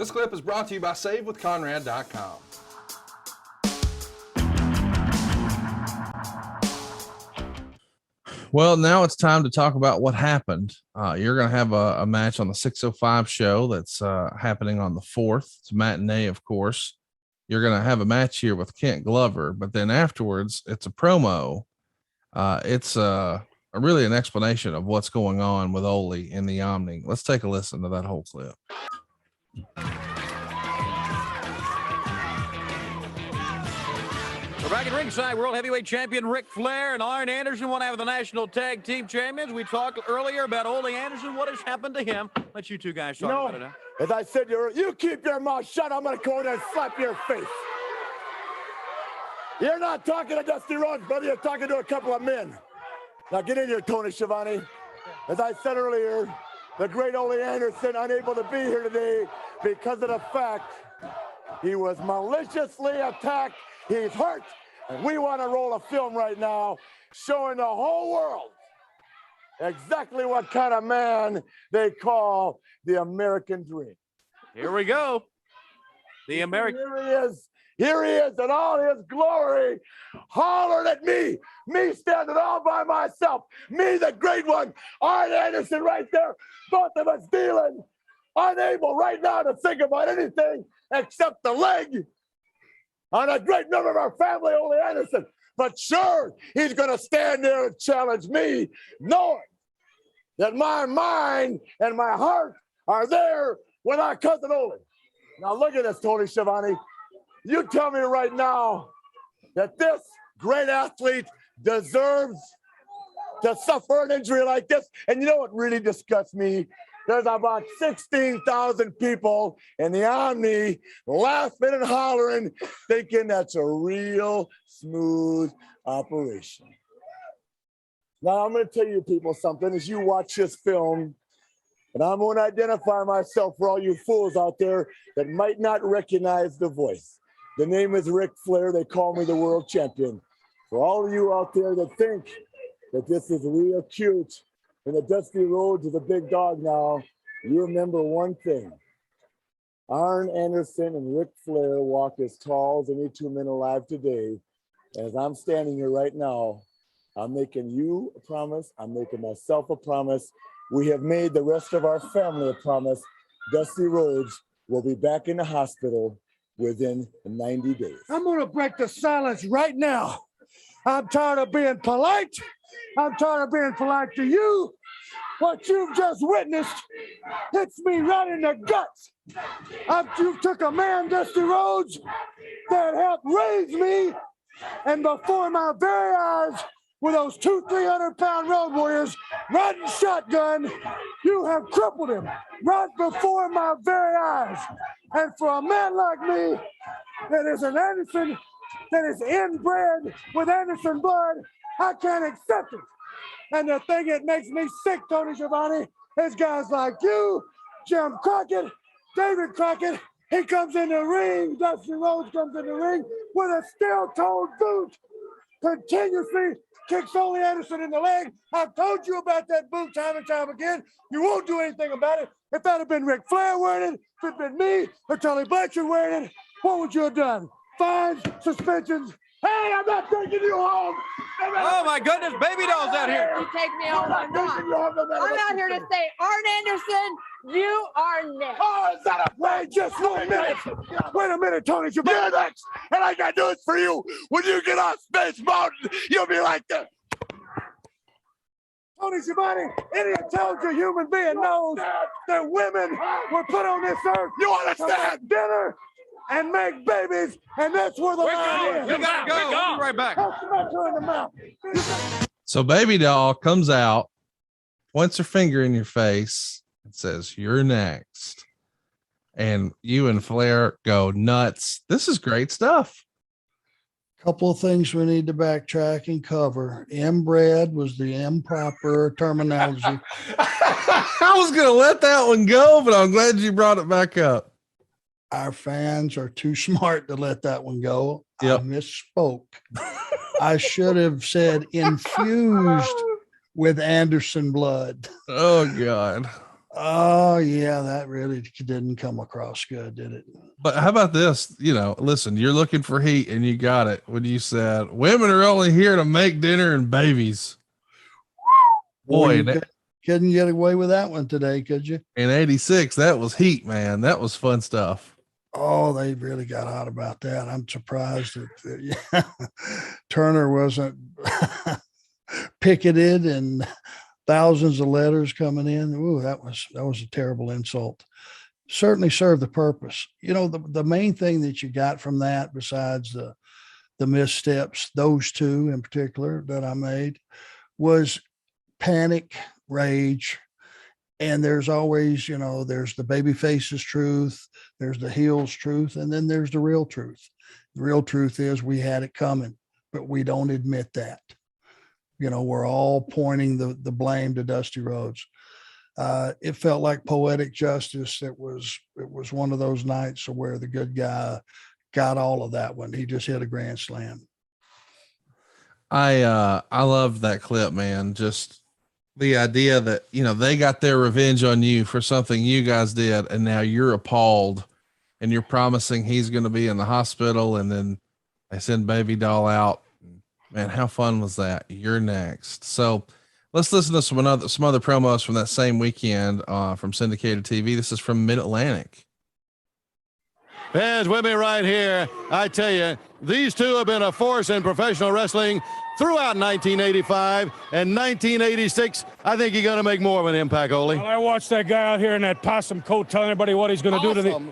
This clip is brought to you by SaveWithConrad.com. Well, now it's time to talk about what happened. You're going to have a match on the 605 show that's happening on the 4th. It's a matinee, of course. You're going to have a match here with Kent Glover, but then afterwards, it's a promo. It's really an explanation of what's going on with Ole in the Omni. Let's take a listen to that whole clip. We're back at ringside. World Heavyweight Champion Ric Flair and Arn Anderson want to have the National Tag Team Champions. We talked earlier about Ole Anderson. What has happened to him? Let you two guys talk about it now. As I said, you keep your mouth shut. I'm going to go in and slap your face. You're not talking to Dusty Rhodes, brother. You're talking to a couple of men. Now get in here, Tony Schiavone. As I said earlier, the great Ole Anderson unable to be here today because of the fact he was maliciously attacked. He's hurt, and we want to roll a film right now showing the whole world exactly what kind of man they call the American Dream. Here we go. The American. Here he is in all his glory, hollering at me standing all by myself, me the great one, Arn Anderson right there, both of us dealing, unable right now to think about anything except the leg on a great member of our family, Ole Anderson. But sure, he's going to stand there and challenge me, knowing that my mind and my heart are there with our cousin Ole. Now look at this, Tony Schiavone. You tell me right now that this great athlete deserves to suffer an injury like this. And you know what really disgusts me? There's about 16,000 people in the Omni laughing and hollering, thinking that's a real smooth operation. Now, I'm going to tell you people something as you watch this film, and I'm going to identify myself for all you fools out there that might not recognize the voice. The name is Ric Flair. They call me the world champion. For all of you out there that think that this is real cute and the Dusty Rhodes is a big dog now, you remember one thing. Arn Anderson and Ric Flair walk as tall as any two men alive today. As I'm standing here right now, I'm making you a promise. I'm making myself a promise. We have made the rest of our family a promise. Dusty Rhodes will be back in the hospital within 90 days. I'm going to break the silence right now. I'm tired of being polite. I'm tired of being polite to you. What you've just witnessed hits me right in the guts. You took a man, Dusty Rhodes, that helped raise me, and before my very eyes, with those 200-300-pound road warriors riding shotgun, you have crippled him right before my very eyes. And for a man like me, that is an Anderson, that is inbred with Anderson blood, I can't accept it. And the thing that makes me sick, Tony Schiavone, is guys like you, Jim Crockett, David Crockett. He comes in the ring, Dusty Rhodes comes in the ring with a steel-toed boot, continuously kicks Ole Anderson in the leg. I've told you about that boot time and time again. You won't do anything about it. If that had been Ric Flair wearing it, if it had been me or Tully Blanchard wearing it, what would you have done? Fines, suspensions. Hey, I'm not taking you home. Oh my goodness, baby dolls out here. You take me home or not. I'm out here to say, Arn Anderson, you are next. Oh, is that a wait? Just 1 minute. Wait a minute, Tony. You're next. And I got news for you. When you get off Space Mountain, you'll be like this. Tony Schiavone, any intelligent human being knows that women were put on this earth. You understand? Dinner and make babies, and that's where the line is. You gotta go. We'll be right back. So Baby Doll comes out, points her finger in your face, and says, "You're next." And you and Flair go nuts. This is great stuff. Couple of things we need to backtrack and cover. Inbred was the improper terminology. I was going to let that one go, but I'm glad you brought it back up. Our fans are too smart to let that one go. Yep. I misspoke. I should have said infused with Anderson blood. Oh, God. Oh yeah, that really didn't come across good, did it? But how about this? Listen, you're looking for heat and you got it when you said women are only here to make dinner and babies. Boy, you couldn't get away with that one today, could you? In 86, that was heat, man. That was fun stuff. Oh, they really got hot about that. I'm surprised that Turner wasn't picketed and thousands of letters coming in. Ooh, that was a terrible insult. Certainly served the purpose. The main thing that you got from that, besides the missteps, those two in particular that I made, was panic, rage. And there's always, there's the baby face's truth, there's the heel's truth, and then there's the real truth. The real truth is we had it coming, but we don't admit that. We're all pointing the blame to Dusty Rhodes. It felt like poetic justice. It was one of those nights where the good guy got all of that one. He just hit a grand slam. I love that clip, man. Just the idea that, they got their revenge on you for something you guys did. And now you're appalled and you're promising he's going to be in the hospital. And then they send Baby Doll out. Man, how fun was that? You're next. So let's listen to some other promos from that same weekend from syndicated TV. This is from Mid-Atlantic. Fans with me right here. I tell you, these two have been a force in professional wrestling throughout 1985 and 1986. I think you're going to make more of an impact, Ole. Well, I watched that guy out here in that possum coat telling everybody what he's going to do to the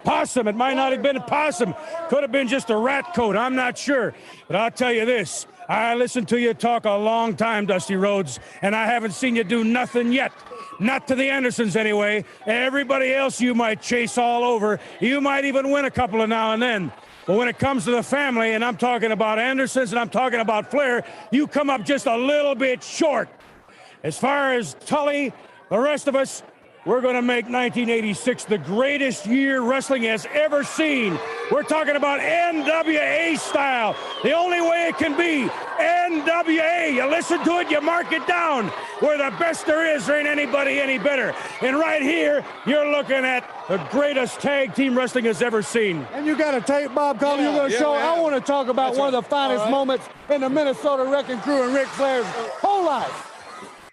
possum. It might not have been a possum. Could have been just a rat coat. I'm not sure. But I'll tell you this. I listened to you talk a long time, Dusty Rhodes, and I haven't seen you do nothing yet. Not to the Andersons anyway. Everybody else you might chase all over. You might even win a couple of now and then. But when it comes to the family, and I'm talking about Andersons and I'm talking about Flair, you come up just a little bit short. As far as Tully, the rest of us, we're going to make 1986 the greatest year wrestling has ever seen. We're talking about NWA style. The only way it can be, NWA. You listen to it, you mark it down. We're the best there is. There ain't anybody any better. And right here, you're looking at the greatest tag team wrestling has ever seen. And you got a tape, Bob Cole, you're going to show. I want to talk about one of the finest moments in the Minnesota Wrecking Crew and Ric Flair's whole life.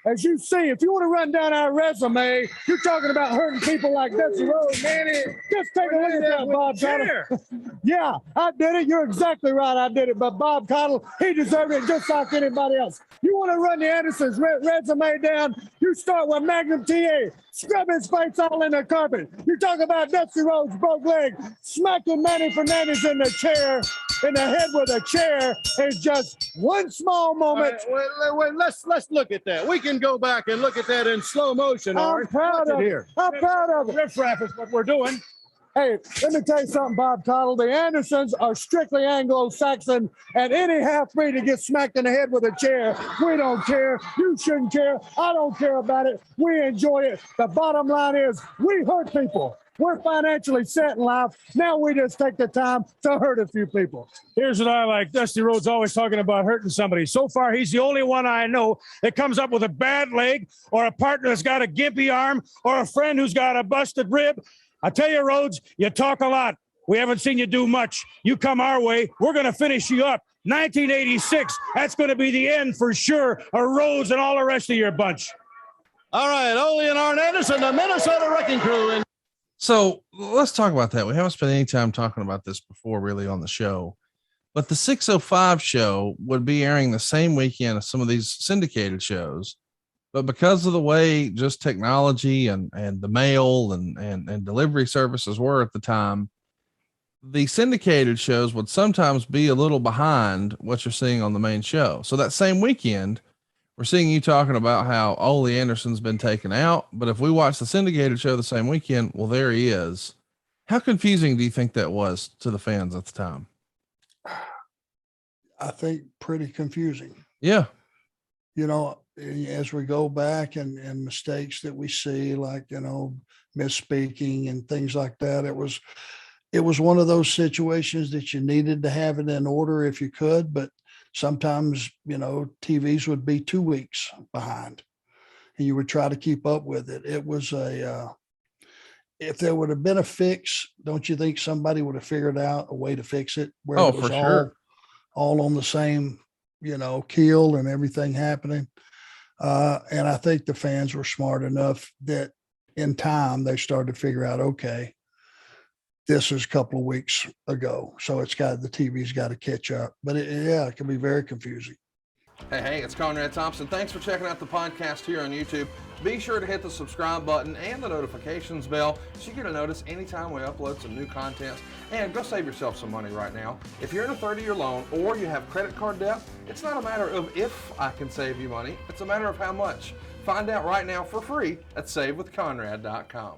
As you see, if you want to run down our resume, you're talking about hurting people like Dusty Rhodes, man. Just take a look at that, Bob Cottle. Yeah, I did it. You're exactly right. I did it. But Bob Cottle, he deserved it just like anybody else. You want to run the Andersons' resume down, you start with Magnum TA, scrub his face all in the carpet. You talk about Dusty Rhodes' broke leg, smacking Manny Fernandez in the chair, in the head with a chair is just one small moment. Wait, let's look at that. We can go back and look at that in slow motion. I'm proud of it. I'm proud of it. Riff-raff is what we're doing. Hey, let me tell you something, Bob Cottle. The Andersons are strictly Anglo-Saxon, and any half-breed to get smacked in the head with a chair, we don't care. You shouldn't care. I don't care about it. We enjoy it. The bottom line is we hurt people. We're financially set in life. Now we just take the time to hurt a few people. Here's what I like. Dusty Rhodes always talking about hurting somebody. So far, he's the only one I know that comes up with a bad leg or a partner that's got a gimpy arm or a friend who's got a busted rib. I tell you, Rhodes, you talk a lot. We haven't seen you do much. You come our way, we're going to finish you up. 1986, that's going to be the end for sure of Rhodes and all the rest of your bunch. All right, Ole and Arn Anderson, the Minnesota Wrecking Crew. So let's talk about that. We haven't spent any time talking about this before really on the show, but the 605 show would be airing the same weekend as some of these syndicated shows. But because of the way just technology and the mail and delivery services were at the time, the syndicated shows would sometimes be a little behind what you're seeing on the main show. So that same weekend, we're seeing you talking about how Ole Anderson's been taken out, but if we watch the syndicated show the same weekend, well, there he is. How confusing do you think that was to the fans at the time? I think pretty confusing. Yeah. As we go back and mistakes that we see, like, misspeaking and things like that, it was one of those situations that you needed to have it in order if you could, but sometimes, TVs would be 2 weeks behind. and you would try to keep up with it. It was if there would have been a fix, don't you think somebody would have figured out a way to fix it where it was for sure. all on the same, keel and everything happening? And I think the fans were smart enough that in time they started to figure out, okay, this is a couple of weeks ago, so the TV's got to catch up. But it can be very confusing. Hey, it's Conrad Thompson. Thanks for checking out the podcast here on YouTube. Be sure to hit the subscribe button and the notifications bell so you get a notice anytime we upload some new content. And go save yourself some money right now. If you're in a 30-year loan or you have credit card debt, it's not a matter of if I can save you money. It's a matter of how much. Find out right now for free at SaveWithConrad.com.